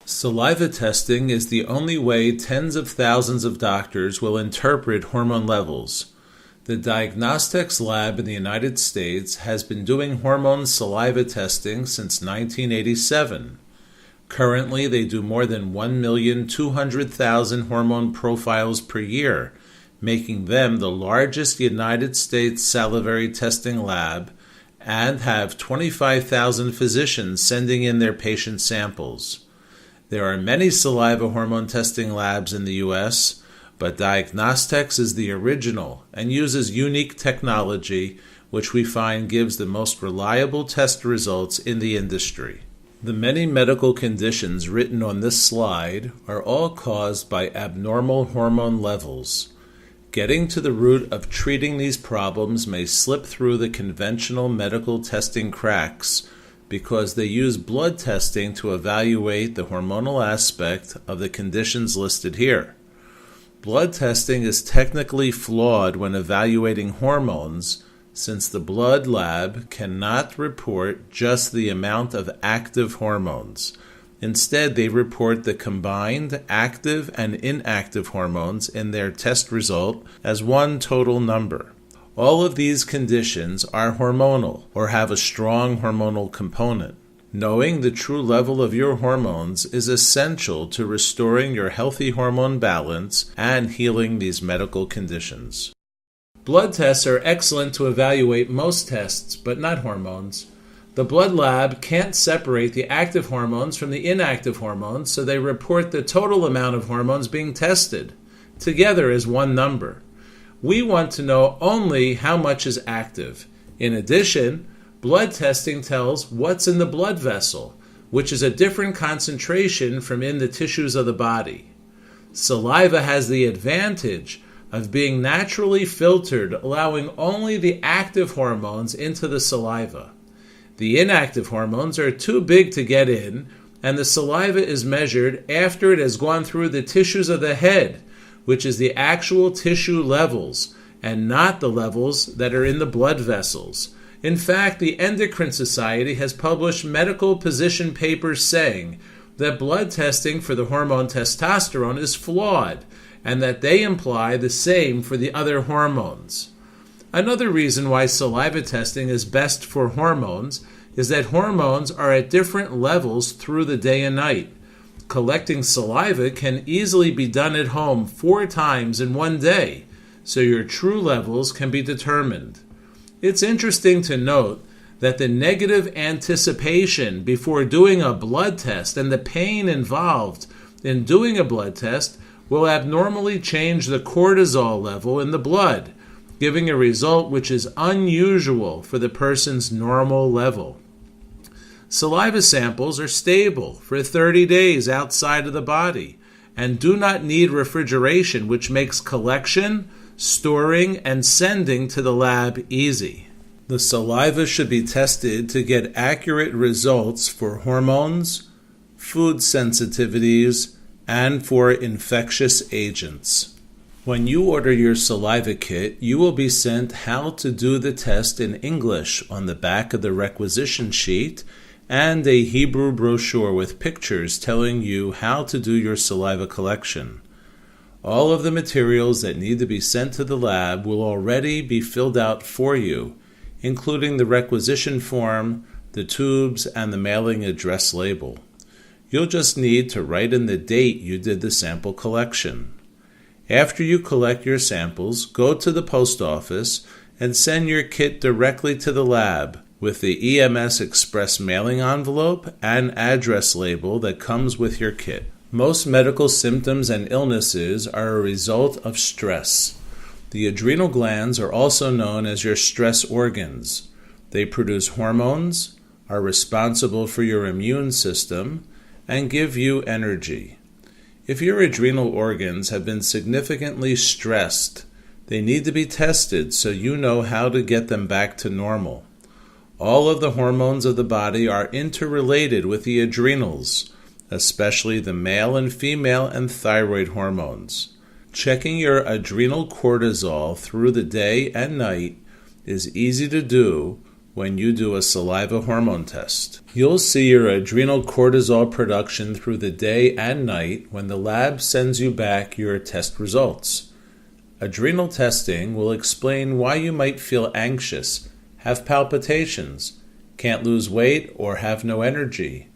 Saliva testing is the only way tens of thousands of doctors will interpret hormone levels. The Diagnostics Lab in the United States has been doing hormone saliva testing since 1987. Currently, they do more than 1,200,000 hormone profiles per year, making them the largest United States salivary testing lab, and have 25,000 physicians sending in their patient samples. There are many saliva hormone testing labs in the U.S., but Diagnostics is the original and uses unique technology, which we find gives the most reliable test results in the industry. The many medical conditions written on this slide are all caused by abnormal hormone levels. Getting to the root of treating these problems may slip through the conventional medical testing cracks because they use blood testing to evaluate the hormonal aspect of the conditions listed here. Blood testing is technically flawed when evaluating hormones, since the blood lab cannot report just the amount of active hormones. Instead, they report the combined active and inactive hormones in their test result as one total number. All of these conditions are hormonal or have a strong hormonal component. Knowing the true level of your hormones is essential to restoring your healthy hormone balance and healing these medical conditions. Blood tests are excellent to evaluate most tests, but not hormones. The blood lab can't separate the active hormones from the inactive hormones, so they report the total amount of hormones being tested, together as one number. We want to know only how much is active. In addition, blood testing tells what's in the blood vessel, which is a different concentration from in the tissues of the body. Saliva has the advantage of being naturally filtered, allowing only the active hormones into the saliva. The inactive hormones are too big to get in, and the saliva is measured after it has gone through the tissues of the head, which is the actual tissue levels, and not the levels that are in the blood vessels. In fact, the Endocrine Society has published medical position papers saying that blood testing for the hormone testosterone is flawed, and that they imply the same for the other hormones. Another reason why saliva testing is best for hormones is that hormones are at different levels through the day and night. Collecting saliva can easily be done at home 4 times in one day, so your true levels can be determined. It's interesting to note that the negative anticipation before doing a blood test and the pain involved in doing a blood test will abnormally change the cortisol level in the blood, giving a result which is unusual for the person's normal level. Saliva samples are stable for 30 days outside of the body and do not need refrigeration, which makes collection, storing, and sending to the lab easy. The saliva should be tested to get accurate results for hormones, food sensitivities, and for infectious agents. When you order your saliva kit, you will be sent how to do the test in English on the back of the requisition sheet and a Hebrew brochure with pictures telling you how to do your saliva collection. All of the materials that need to be sent to the lab will already be filled out for you, including the requisition form, the tubes, and the mailing address label. You'll just need to write in the date you did the sample collection. After you collect your samples, go to the post office and send your kit directly to the lab with the EMS Express mailing envelope and address label that comes with your kit. Most medical symptoms and illnesses are a result of stress. The adrenal glands are also known as your stress organs. They produce hormones, are responsible for your immune system, and give you energy. If your adrenal organs have been significantly stressed, they need to be tested so you know how to get them back to normal. All of the hormones of the body are interrelated with the adrenals, especially the male and female and thyroid hormones. Checking your adrenal cortisol through the day and night is easy to do when you do a saliva hormone test. You'll see your adrenal cortisol production through the day and night when the lab sends you back your test results. Adrenal testing will explain why you might feel anxious, have palpitations, can't lose weight, or have no energy.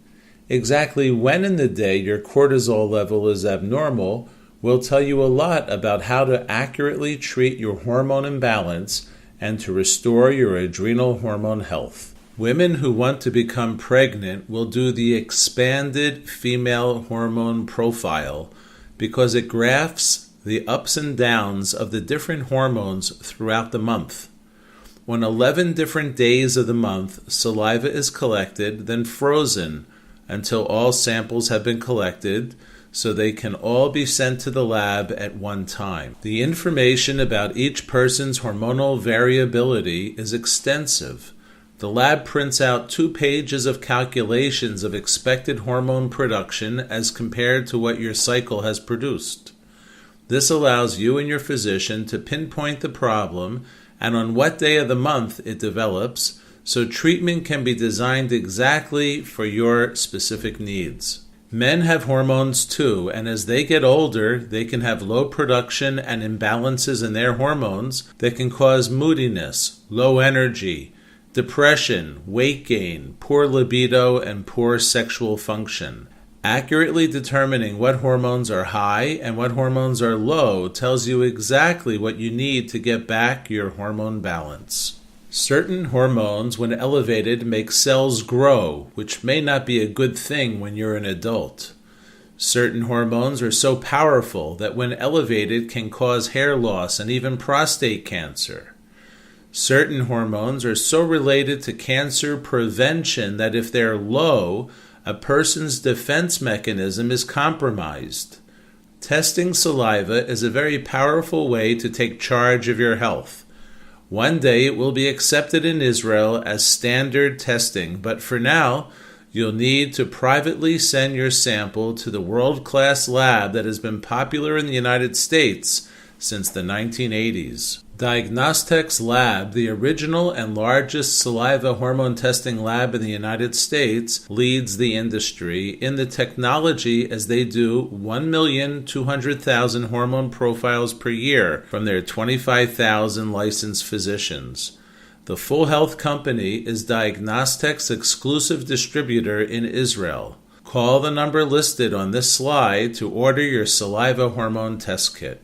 Exactly when in the day your cortisol level is abnormal will tell you a lot about how to accurately treat your hormone imbalance and to restore your adrenal hormone health. Women who want to become pregnant will do the expanded female hormone profile because it graphs the ups and downs of the different hormones throughout the month. On 11 different days of the month, saliva is collected, then frozen until all samples have been collected, so they can all be sent to the lab at one time. The information about each person's hormonal variability is extensive. The lab prints out 2 pages of calculations of expected hormone production as compared to what your cycle has produced. This allows you and your physician to pinpoint the problem and on what day of the month it develops, so treatment can be designed exactly for your specific needs. Men have hormones too, and as they get older, they can have low production and imbalances in their hormones that can cause moodiness, low energy, depression, weight gain, poor libido, and poor sexual function. Accurately determining what hormones are high and what hormones are low tells you exactly what you need to get back your hormone balance. Certain hormones, when elevated, make cells grow, which may not be a good thing when you're an adult. Certain hormones are so powerful that when elevated can cause hair loss and even prostate cancer. Certain hormones are so related to cancer prevention that if they're low, a person's defense mechanism is compromised. Testing saliva is a very powerful way to take charge of your health. One day it will be accepted in Israel as standard testing, but for now, you'll need to privately send your sample to the world-class lab that has been popular in the United States since the 1980s. Diagnostics Lab, the original and largest saliva hormone testing lab in the United States, leads the industry in the technology as they do 1,200,000 hormone profiles per year from their 25,000 licensed physicians. The Full Health Company is Diagnostics' exclusive distributor in Israel. Call the number listed on this slide to order your saliva hormone test kit.